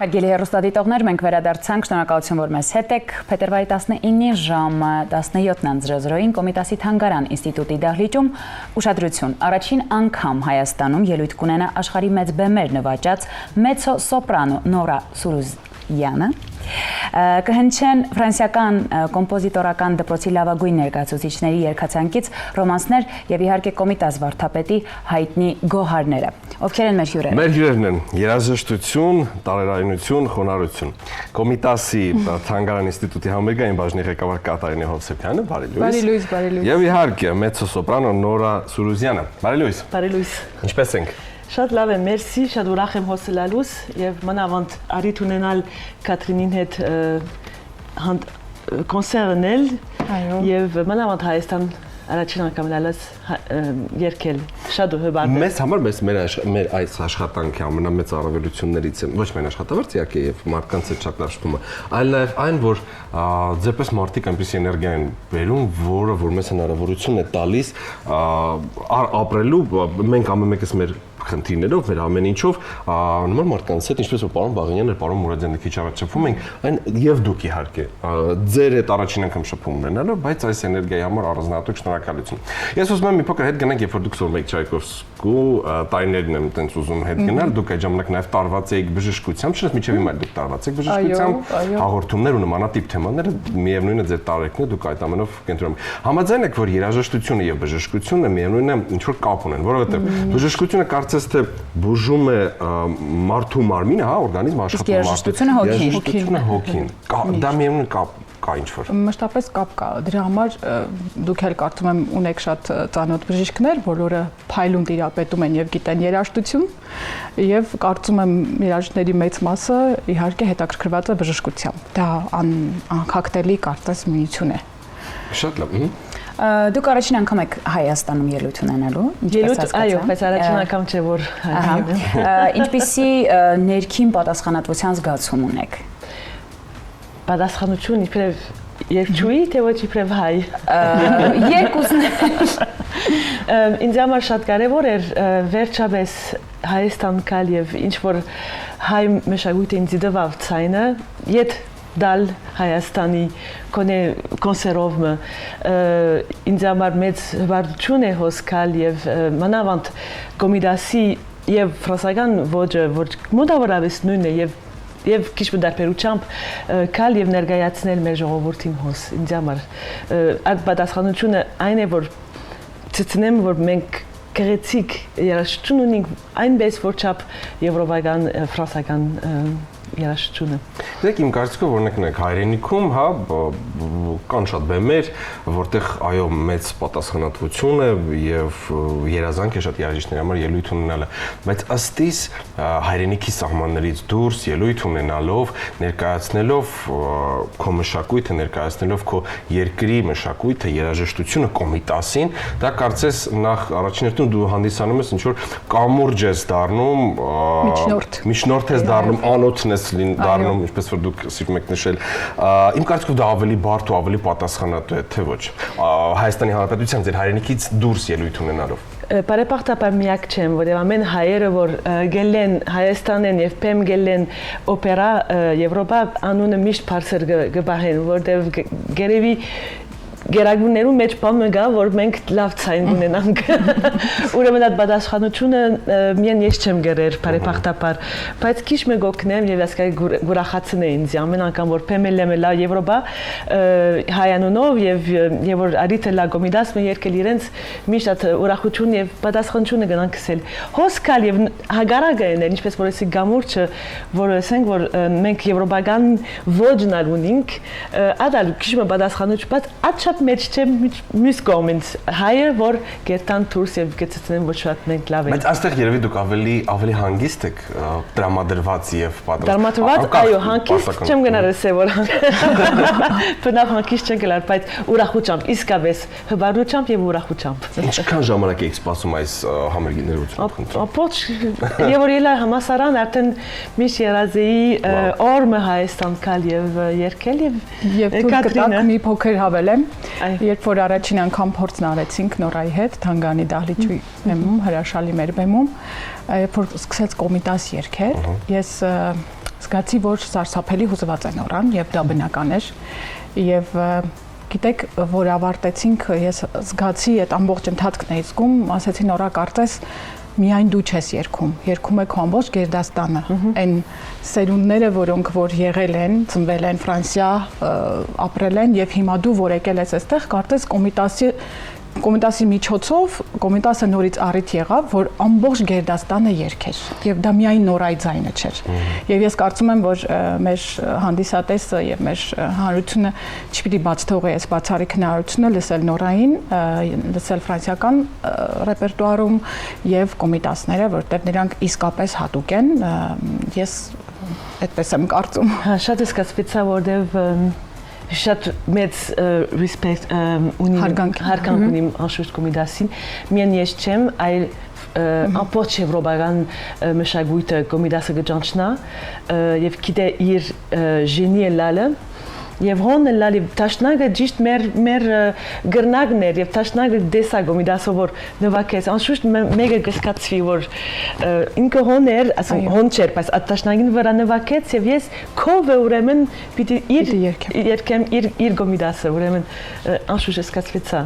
Հարգելի հեռուստադիտողներ, մենք վերադարձանք, շնորհակալություն, որ մեզ հետ եք։ Փետրվարի 19-ի ժամը 17:00-ին Կոմիտասի Թանգարան ինստիտուտի դահլիճում ուշադրություն, առաջին անգամ Հայաստանում ելույթ կունենա աշխարհի մեծ բեմեր նվաճած մեծո սոպրանո Նորա Սուրուզյանը։ Կհնչեն ֆրանսիական կոմպոզիտորական դպրոցի լավագույն ներկայացուցիչների երգացանկից ռոմանսներ եւ իհարկե Կոմիտաս վարդապետի հայտնի գոհարները։ Ովքեր են մեր հյուրերը։ Մեր հյուրերն են երաժշտություն, տարերայնություն, խոնարհություն։ Կոմիտասի Թանգարան ինստիտուտի համերգային բաժնի ղեկավար Կատարինե Հովսեփյանը, բարի լույս։ Բարի լույս, բարի լույս։ Եվ իհարկե մեծո սոպրանո Նորա Սուրուզյանը։ Բարի լույս։ Բարի լույս։ Ինչպե՞ս եք։ Շատ լավ եմ, մերսի, շատ ուրախ եմ հոսելալուս եւ մանավանդ առիթ ունենալ Կատրինին հետ կոնսերտնել եւ մանավանդ Հայաստան առաջին անգամ լալած երգել շատ հբարտ։ Մեզ համար մեր այս աշխատանքի ամենամեծ առավելություններից է ոչ միայն աշխատավարձ իհարկե եւ մարդկանց հետ շատ լավ շփումը, այլ նաեւ այն, որ ձեպես մարդիկ այնպիսի էներգիա են բերում, որը որ մեզ հնարավորություն է տալիս ապրելու, մենք ամեն մեկս մեր խնդիրներով, մեր ամեն ինչով նման մարդկանց հետ, ինչպես որ պարոն Բաղինյանը, պարոն Մուրադյանը քիչ առաջ շփվում ենք, այն եւ դուք իհարկե ձեր հետ առաջին անգամ շփում ունենալով, բայց այս էներգիայի համար առանձնահատուկ շնորհակալություն։ Ես ուզում եմ մի փոքր հետ գնանք, երբ որ դուք սովորում եք Չայկովսկու տարիներն եմ տենց ուզում հետ գնալ, դուք այդ ժամանակ նաեւ տարված եք բժշկությամբ, չէ՞ մինչեւ հիմա դուք տարված եք բժշկությամբ, հաղորդումներ ու նմանատիպ թեմաները, միևնույնն է ձեր տարեկն է, դուք այդ ամենով կենտրոնում եք։ Համաձայն եք, որ երաժշտությունը եւ բժշկությունը միևնույնն է ինչ որ կապ ունեն, որովհետեւ բժշկությունը կարծես թե բուժում է մարդու մարմինը, հա, օրգանիզմը աշխատում մարդու։ Երաժշտությունը հոգին։ Դա միևնույն կա ինչ-որ։ Մշտապես կապ կա։ Դրա համար դուք էլ կարծում եմ ունեք շատ ծանոթ բժիշկներ, բոլորը փայլուն տիրապետում են եւ գիտեն երաժշտություն, եւ կարծում եմ երաժիշտների մեծ մասը իհարկե հետաքրքրված է բժշկությամբ։ Դա անհագտելի կարծես միություն է։ Շատ լավ։ Դուք առաջին անգամ եք Հայաստանում ելույթ ունենալու, ինչպես հասկացա։ Այո, բայց առաջին անգամ չէ որ Ինչպիսի ներքին պատասխանատվության զգացում ունեք։ Պատասխանություն իբրև երկչուի, թե ոչ իբրև հայ։ Երկուսն են։ Ինձ համար շատ կարևոր էր վերջապես Հայաստան գալ եւ ինչ որ հայ մշակույթի ինձ դվավ ցայնը, իդ դալ Հայաստանի կոնսերտով ինձ համար մեծ հվարդություն է հոսքալ եւ մանավանդ Կոմիտասի եւ ֆրանսիական ոճը, որ մոտավորապես նույնն է եւ քիչ դարբերությամբ կալ եւ ներկայացնել մեր ժողովրդին հոս ինձ համար այդ պատասխանությունը այն է որ ցցնեմ որ մենք գեղեցիկ երաժշտություն ունենք այնպես որ չափ եվրոպական ֆրանսիական երաժշտությունը։ Դեք իմ կարծիքով օրինակ հայրենիքում, հա, կան շատ բեմեր, որտեղ այո մեծ պատասխանատվություն է եւ երազանք է շատ երաժիշտների համար ելույթ ունենալը, բայց ըստ իս հայրենիքի սահմաններից դուրս ելույթ ունենալով, ներկայացնելով քո մշակույթը, ներկայացնելով քո երկրի մշակույթը, երաժշտությունը Կոմիտասին, դա կարծես նախ առաջին հերթին դու հանդիսանում ես ինչ որ կամուրջ ես դառնում, միջնորդ ես դառնում, անոթն դառնում, ինչպես որ դուք սիրում եք նշել, իմ կարծիքով դա ավելի բարդ ու ավելի պատասխանատու է, թե ոչ։ Հայաստանի Հանրապետության ձեր հայրենիքից դուրս ելույթ ունենալով։ Բարեբախտաբար միակ չեմ, որտեղ ամեն հայերը որ գելեն Հայաստանեն եւ փեմ գելեն օպերա Եվրոպա անունը միշտ բարձր գբահեն, որտեղ գերեւի Գերագույններում մեջ բանը գա, որ մենք լավ ցայն ունենանք։ Ուրեմն այդ պատասխանությունը միայն ես չեմ գրել, բարեբախտաբար, բայց քիչ մեկ օգնեմ եւ ասկայի գուրախացնե ինձ ամեն անգամ որ փեմել եմ լա Եվրոպա հայանունով եւ որ արիթը լա Կոմիտասը երկել իրենց միշտ այդ ուրախություն եւ պատասխանությունը գնանք ասել։ Հոսքալ եւ հագարակը են, ինչպես որ էսի գամուրջը, որ ասենք որ մենք եվրոպական ոճնալ ունենք, ադալ քիչ մեկ պատասխանություն, բայց մեջ չեմ մյուս կողմից հայեր որ գետան դուրս եւ գեցցնեն ոչ շատ մենք լավ ենք։ Բայց այստեղ երևի դուք ավելի հանգիստ եք դրամադրված եւ պատրաստ։ Դրամադրված, այո, հանգիստ չեմ գնալ ասել որ բնավ հանգիստ չեմ գնալ, բայց ուրախությամբ, իսկապես հբարությամբ եւ ուրախությամբ։ Ինչքան ժամանակ եք սպասում այս համերգի ներկայացումը։ Ապոց եւ որ ելա համասարան արդեն միշտ երազեի օրը Հայաստան կալ եւ երկել եւ Կատրինը մի փոքր հավելեմ։ Երբ որ առաջին անգամ փորձն արեցինք Նորայի հետ Թանգարանի դահլիճի բեմում, հրաշալի մեր բեմում, երբ որ սկսեց Կոմիտաս երգել, ես զգացի, որ սարսափելի հուզված է նորան եւ դա բնական էր եւ գիտեք, որ ավարտեցինք, ես զգացի այդ ամբողջ ընթացքն էի զգում, ասեցի նորա կարծես միայն դու չես երգում է քո ամբողջ գերդաստանը, այն սերունդները, որոնք որ եղել են, ծնվել են Ֆրանսիա, ապրել են եւ հիմա դու որ եկել ես այստեղ, կարծես Կոմիտասի միջոցով Կոմիտասը նորից առիթ եղավ, որ ամբողջ գերդաստանը երգեր եւ դա միայն նորայի ձայնը չէր։ Եվ ես կարծում եմ, որ մեր հանդիսատեսը եւ մեր հանրությունը չպիտի բաց թողի այս բացառիկ հնարավորությունը լսել նորային, լսել ֆրանսիական ռեպերտուարում եւ Կոմիտասները, որտեղ նրանք իսկապես հատուկ են։ Ես այդպես եմ կարծում։ Շատ սկսվեցա, որտեղ շատ մեծ respect ունի հարգանք ունի անշուշտ Կոմիտասին միայն ես չեմ այլ ամբողջ եվրոպական մշակույթը Կոմիտասը գճանչնա եւ գիտե իր ժենի լալը եւ հոն լալի տաշնագը ճիշտ մեր գրնագն էր եւ տաշնագը դեսա Կոմիտասով որ նվակեց անշուշտ մեկը գսկացվի որ ինքը հոն էր ասում հոն չէր բայց տաշնագին վրա նվակեց եւ ես քովը ուրեմն պիտի երկեմ իր Կոմիտասը ուրեմն անշուշտ սկացվեցա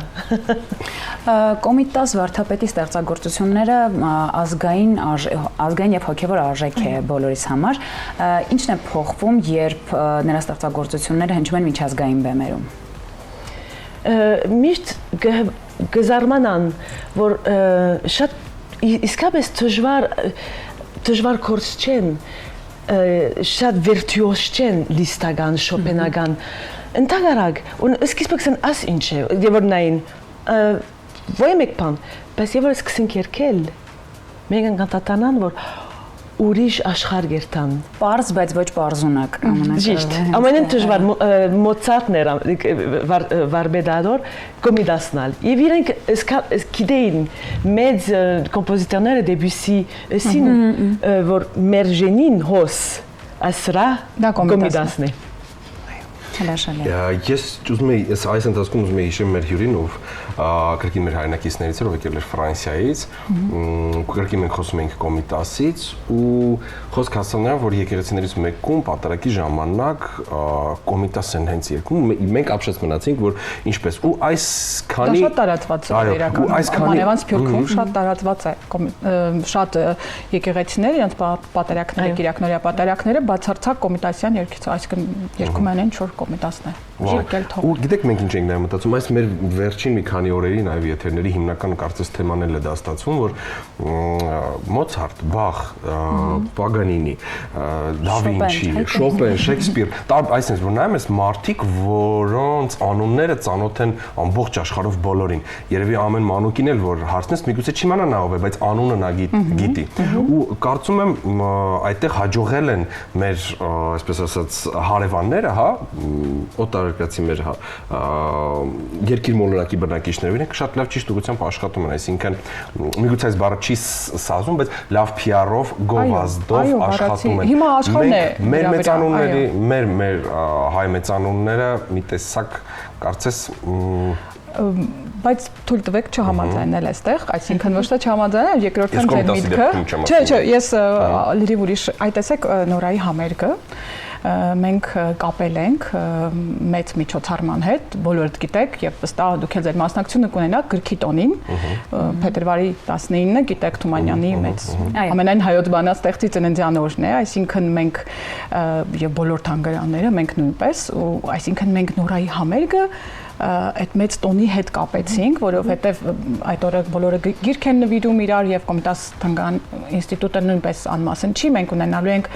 Կոմիտաս վարդապետի ստեղծագործությունները ազգային եւ հոգեվոր արժեք է բոլորիս համար ինչն է փոխվում երբ նրա ստեղծագործությունները հնչում են միջազգային բեմերում միշտ գզարմանան որ շատ իսկապես դժվար կորս չեն շատ վիրտուոզ չեն լիստական շոպենական ընդհանրակ սկիզբը կսեն աս ինչ է եւ որ նային ոյ մեկ բան բայց եւ որ սկսենք երգել մենք անկատանան որ ուրիշ աշխարհ գերտան Պարզ, բայց ոչ պարզունակ Ճիշտ ամենեն դժվար Մոցարտն էր վարբեդադոր Կոմիտասնալ եւ իրենք գիտեին մեծ կոմպոզիտորները Դեբյուսի սին որ մեր ժենին հոս ասրա Կոմիտասն է Ես ուզում եի այս ընթացքում ուզում եի հիշեմ մեր հյուրին ով կրկին մեր հայրենակիցներից էր ով եկել էր Ֆրանսիայից կրկին մենք խոսում էինք Կոմիտասից ու խոսք հասավ նրան որ եկեղեցիներից մեկում պատարակի ժամանակ Կոմիտաս են հենց երկում մենք ապշած մնացինք որ ինչպես ու այսքանի շատ տարածված է իրականում Մանևան Սփյուռքում շատ տարածված է շատ եկեղեցիներ իրենց պատարակները Կիրակնորիա պատարակները բացարձակ Կոմիտասյան երգից այսինքն երգում են ինչ որ Կոմիտասն է ու գիտեք մենք ինչ ենք նայում մտածում այս մեր վերջին մի քանի օրերի նաև եթերների հիմնական կարծես թեման էլ է դա ստացվում որ Մոցարտ, Բախ, Պագանինի, Դա Վինչի, Շոպեն, Շեքսպիր, այսինքն որ նայում ես մարդիկ որոնց անունները ծանոթ են ամբողջ աշխարհով բոլորին երևի ամեն մանուկին էլ որ հարցնես միգուցե չիմանա նա ով է բայց անունը նա գիտի ու կարծում եմ այդտեղ հաջողել են մեր այսպես ասած հարևանները հա օտարերկրացի մեր երկիր մոլորակի բնակիչները իրենք շատ լավ ճիշտ ուղղությամբ աշխատում են այսինքն միգուցե այս բառը չի սազում բայց լավ PR-ով գովազդով աշխատում են հիմա աշխարհն է մեր մեծանունների մեր հայ մեծանունները մի տեսակ կարծես բայց թույլ տվեք չհամաձայնել այստեղ, այսինքն ոչ թե չհամաձայնել, երկրորդն ձեր միտքը։ Չէ, ես լրիվ ուրիշ, այ տեսեք նորայի համերգը մենք կապել ենք մեծ միջոցառման հետ, բոլորդ գիտեք եւ վստահ դուք էլ ձեր մասնակցությունը կունենաք գրքի տոնին, փետրվարի 19-ը գիտեք Թումանյանի մեծ ամենայն հայոց բանաստեղծի ծննդյան օրն է, այսինքն մենք եւ բոլոր թանգարանները մենք նույնպես, ու այսինքն մենք նորայի համերգը այդ մեծ տոնի հետ կապեցինք, որովհետև այդ օրը բոլորը գիրք են նվիրում իրար եւ Կոմիտաս թանգարան ինստիտուտը նույնպես անմասն չի, մենք ունենալու ենք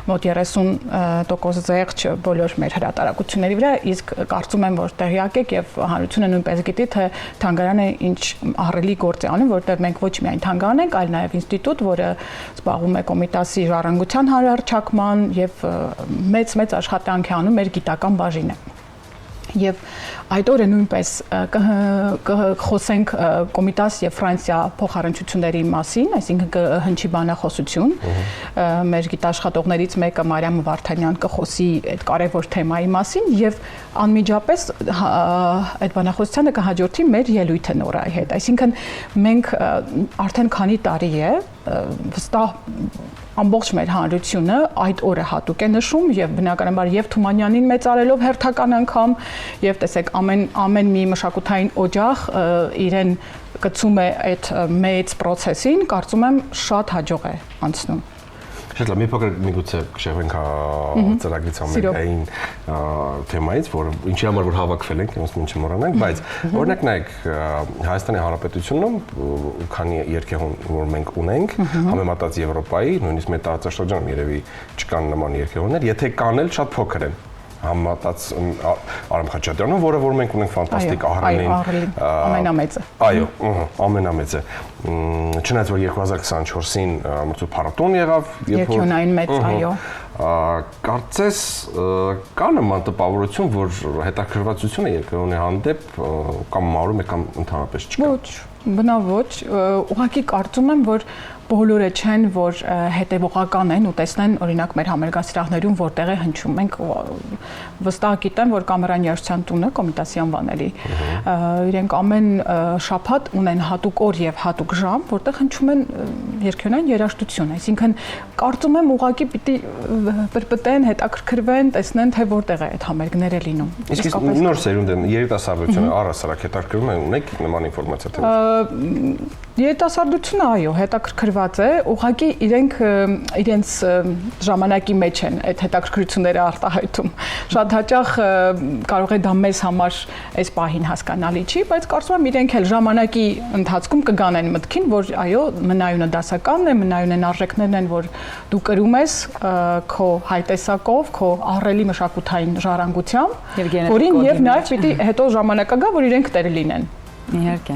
մոտ 30% զեղչ բոլոր մեր հրատարակությունների վրա, իսկ կարծում եմ, որ տեղյակ եք եւ հանրությունը նույնպես գիտի, թե թանգարանը ինչ ահռելի գործ է անում, որտեղ մենք ոչ միայն թանգարան ենք, այլ նաեւ ինստիտուտ, որը զբաղվում է Կոմիտասի ժառանգության հռչակման եւ մեծ աշխատանք է անում մեր գիտական բաժինը։ Եվ այդ օրը նույնպես կխոսենք Կոմիտաս եւ Ֆրանսիա փոխառնչությունների մասին, այսինքն կհնչի բանախոսություն։ Մեր գիտաշխատողներից մեկը Մարիամ Վարդանյան կխոսի այդ կարևոր թեմայի մասին եւ անմիջապես այդ բանախոսությանը կհաջորդի մեր ելույթը նորայի հետ։ Այսինքն մենք արդեն քանի տարի է վստահ ամբողջ մեր հանրությունը այդ օրը հատուկ է նշում եւ բնականաբար եւ Թումանյանին մեծարելով հերթական անգամ եւ տեսեք ամեն մի մշակութային օջախ իրեն գցում է այդ մեծ process-ին, կարծում եմ շատ հաջող է անցնում։ Շատ լավ, մի փոքր միգուցե կշեղվենք ծրագրից ամենային թեմայից, որ ինչի համար որ հավաքվել ենք, ոնց մենք չմոռանանք, բայց օրինակ նայեք Հայաստանի Հանրապետությունում քանի երկեղուն որ մենք ունենք, համեմատած Եվրոպայի, նույնիսկ մեր տարածաշրջանում երևի չկան նման երկեղուններ, եթե կան էլ շատ փոքր են համատած Արամ Խաչատրյանը, որը որ մենք ունենք ֆանտաստիկ Ահռելին, ամենամեծը։ Այո, ամենամեծը։ Չնայած որ 2024-ին մրցույթ փառատոն եղավ, երկյունային մեծ, այո։ Կարծես կա նման տպավորություն, որ հետաքրքրվածությունը երկրորդ հանդեպ կամ մարում է կամ ընդհանրապես չկա։ Ոչ, բնավ ոչ, ուղղակի կարծում եմ, որ բոլորը չեն, որ հետևողական են ու տեսնեն օրինակ մեր համերգասրահներում որտեղ է հնչում։ Մենք վստահ գիտեմ, որ Կամերային երաժշտության տունը Կոմիտասի անվանելի իրենք ամեն շաբաթ ունեն հատուկ օր եւ հատուկ ժամ, որտեղ հնչում են երկյունային երաժշտություն, այսինքն կարծում եմ ուղղակի պիտի պրպտեն, հետաքրքրվեն, տեսնեն թե որտեղ է այդ համերգները լինում։ Իսկ նոր սերունդը երիտասարդությունը առհասարակ հետաքրքրում է, ունեք նման ինֆորմացիա թե ոչ։ Երիտասարդությունը այո, հետաքրքրված է, ուղղակի իրենց ժամանակի մեջ են այդ հետաքրքրությունները արտահայտում։ Շատ հաճախ կարող է դա մեզ համար այս պահին հասկանալի չի, բայց կարծում եմ իրենք էլ ժամանակի ընթացքում կգանեն մտքին, որ այո, մնայունը դասականն է, մնայունն արժեքներն են, որ դու կրում ես քո հայտեսակով, քո ահռելի մշակութային ժառանգությամբ, որին եւ նաեւ պիտի հետո ժամանակա գա, որ իրենք տերը լինեն։ Իհարկե։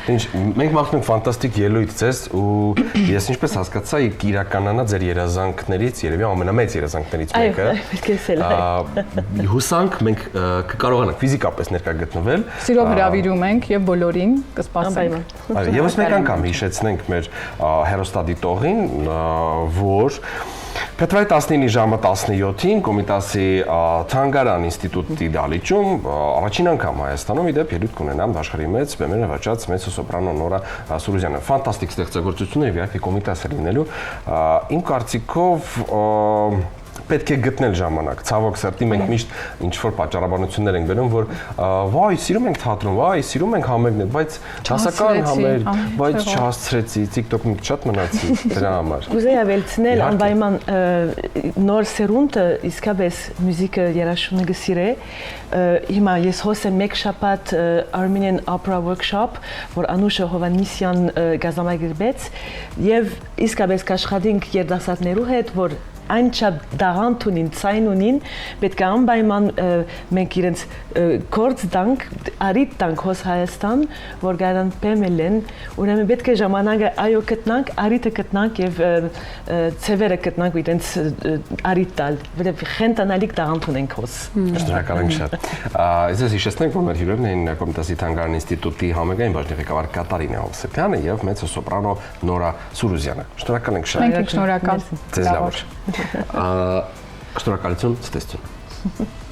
Ինչ մենք մաղթում ենք ֆանտաստիկ ելույթ ձեզ ու ես ինչպես հասկացա իրականանա ձեր երազանքներից երևի ամենամեծ երազանքներից մեկը։ Այո, պետք է ասել։ Հուսանք մենք կկարողանանք ֆիզիկապես ներկա գտնվել։ Սիրով հրավիրում ենք եւ բոլորին կսպասենք։ Այո, եւս մեկ անգամ հիշեցնենք մեր հերոստատիտողին, որ Փետրվարի 19-ի ժամը 17-ին Կոմիտասի Թանգարան ինստիտուտի դահլիճում առաջին անգամ Հայաստանում իդեպ ելույթ կունենամ աշխարհի մեծ բեմերը վաճած մեծ սոպրանո Նորա Սուրուզյանը։ Ֆանտաստիկ ստեղծագործություն է իհարկե Կոմիտասը լինելու։ Իմ կարծիքով պետք է գտնել ժամանակ։ Ցավոք սրտի մենք միշտ ինչ որ պատճառաբանություններ ենք բերում, որ վայ, սիրում ենք թատրոն, վայ, սիրում ենք համերգներ, բայց դասական համերգ, բայց չհասցրեցի, TikTok-ում շատ մնացի դրա համար։ Կուզեի ավելցնել անպայման նոր սերունդը իսկապես մյուզիկը երաժշտությունը գսիրե։ Հիմա ես հոսեմ մեկ շաբաթ Armenian Opera Workshop, որ Անուշը Հովաննիսյան գազամագիրբեց եւ իսկապես կաշխատենք երդասարտներու հետ, որ Անչափ դաղանտ ունին, ցայն ունին, պետք է անպայման մենք իրենց գործ տանք, արիտ տանք հոս Հայաստան, որ գարան պեմելեն, ուրեմն պետք է ժամանակը այո գտնանք, արիտը գտնանք եւ ծևերը գտնանք իրենց արիտ տալ, որովհետեւ խենտանալիք դաղանտ ունենք հոս։ Շնորհակալ եմ շատ։ Ես հիշեցնենք, որ մեր հյուրերն էին Կոմիտասի Թանգարան ինստիտուտի համերգային բաժնի ղեկավար Կատարինա Հովսեփյանը եւ մեծո սոպրանո Նորա Սուրուզյանը։ Շնորհակալ ենք շատ։ Մենք շնորհակալ։ Ձեզ լավ։ Շնորհակալություն, ցտեսություն։